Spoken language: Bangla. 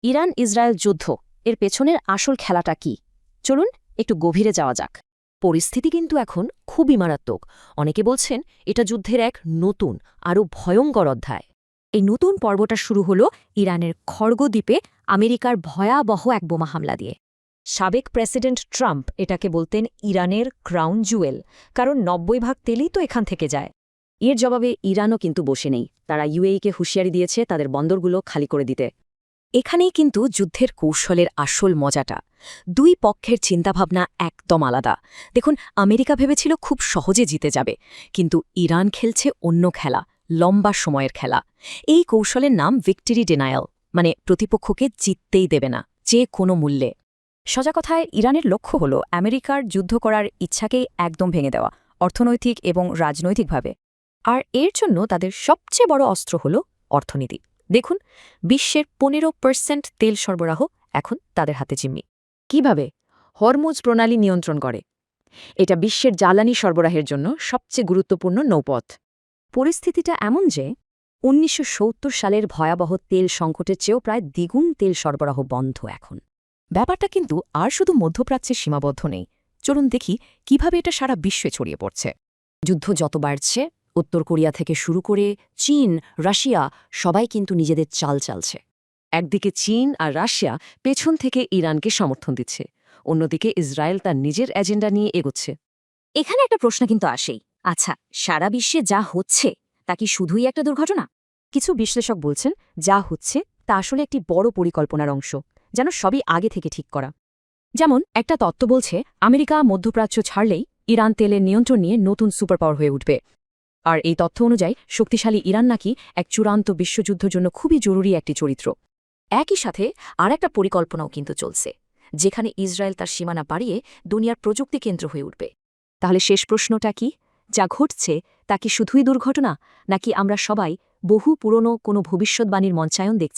ইরান ইসরায়েল যুদ্ধ এর পেছনের আসল খেলাটা কি? চলুন একটু গভীরে যাওয়া যাক। পরিস্থিতি কিন্তু এখন খুবই মারাত্মক। অনেকে বলছেন এটা যুদ্ধের এক নতুন আরও ভয়ঙ্কর অধ্যায়। এই নতুন পর্বটা শুরু হলো ইরানের খড়গ দ্বীপে আমেরিকার ভয়াবহ এক বোমা হামলা দিয়ে। সাবেক প্রেসিডেন্ট ট্রাম্প এটাকে বলতেন ইরানের ক্রাউন জুয়েল, কারণ ৯০% তেলই তো এখান থেকে যায়। এর জবাবে ইরানও কিন্তু বসে নেই। তারা ইউএইকে হুঁশিয়ারি দিয়েছে তাদের বন্দরগুলো খালি করে দিতে। এখানেই কিন্তু যুদ্ধের কৌশলের আসল মজাটা। দুই পক্ষের চিন্তাভাবনা একদম আলাদা। দেখুন, আমেরিকা ভেবেছিল খুব সহজে জিতে যাবে, কিন্তু ইরান খেলছে অন্য খেলা, লম্বা সময়ের খেলা। এই কৌশলের নাম ভিক্টরি ডিনায়াল, মানে প্রতিপক্ষকে জিততেই দেবে না, যে কোনো মূল্যে। সোজা কথায় ইরানের লক্ষ্য হল আমেরিকার যুদ্ধ করার ইচ্ছাকেই একদম ভেঙে দেওয়া, অর্থনৈতিক এবং রাজনৈতিকভাবে। আর এর জন্য তাদের সবচেয়ে বড় অস্ত্র হল অর্থনীতি। দেখুন, বিশ্বের ১৫% তেল সরবরাহ এখন তাদের হাতে জিম্মি। কিভাবে? হরমুজ প্রণালী নিয়ন্ত্রণ করে। এটা বিশ্বের জ্বালানি সরবরাহের জন্য সবচেয়ে গুরুত্বপূর্ণ নৌপথ। পরিস্থিতিটা এমন যে ১৯৭০ সালের ভয়াবহ তেল সংকটের চেয়েও প্রায় দ্বিগুণ তেল সরবরাহ বন্ধ এখন। ব্যাপারটা কিন্তু আর শুধু মধ্যপ্রাচ্যে সীমাবদ্ধ নেই। চলুন দেখি কিভাবে এটা সারা বিশ্বে ছড়িয়ে পড়ছে। যুদ্ধ যত বাড়ছে, উত্তর কোরিয়া থেকে শুরু করে চীন, রাশিয়া সবাই কিন্তু নিজেদের চাল চালছে। একদিকে চীন আর রাশিয়া পেছন থেকে ইরানকে সমর্থন দিচ্ছে, অন্যদিকে ইসরায়েল তার নিজের এজেন্ডা নিয়ে এগোচ্ছে। এখানে একটা প্রশ্ন কিন্তু আসেই, আচ্ছা, সারা বিশ্বে যা হচ্ছে তা কি শুধুই একটা দুর্ঘটনা? কিছু বিশ্লেষক বলছেন যা হচ্ছে তা আসলে একটি বড় পরিকল্পনার অংশ, যেন সবই আগে থেকে ঠিক করা। যেমন একটা তত্ত্ব বলছে আমেরিকা মধ্যপ্রাচ্য ছাড়লেই ইরান তেলের নিয়ন্ত্রণ নিয়ে নতুন সুপারপাওয়ার হয়ে উঠবে। আর এই তথ্য অনুযায়ী শক্তিশালী ইরান নাকি এক চূড়ান্ত বিশ্বযুদ্ধের জন্য খুবই জরুরি একটি চরিত্র। একই সাথে আর একটা পরিকল্পনাও কিন্তু চলছে, যেখানে ইসরায়েল তার সীমানা বাড়িয়ে দুনিয়ার প্রযুক্তি কেন্দ্র হয়ে উঠবে। তাহলে শেষ প্রশ্নটা কি? যা ঘটছে তা কি শুধুই দুর্ঘটনা, নাকি আমরা সবাই বহু পুরনো কোনো ভবিষ্যৎবাণীর মঞ্চায়ন দেখছি?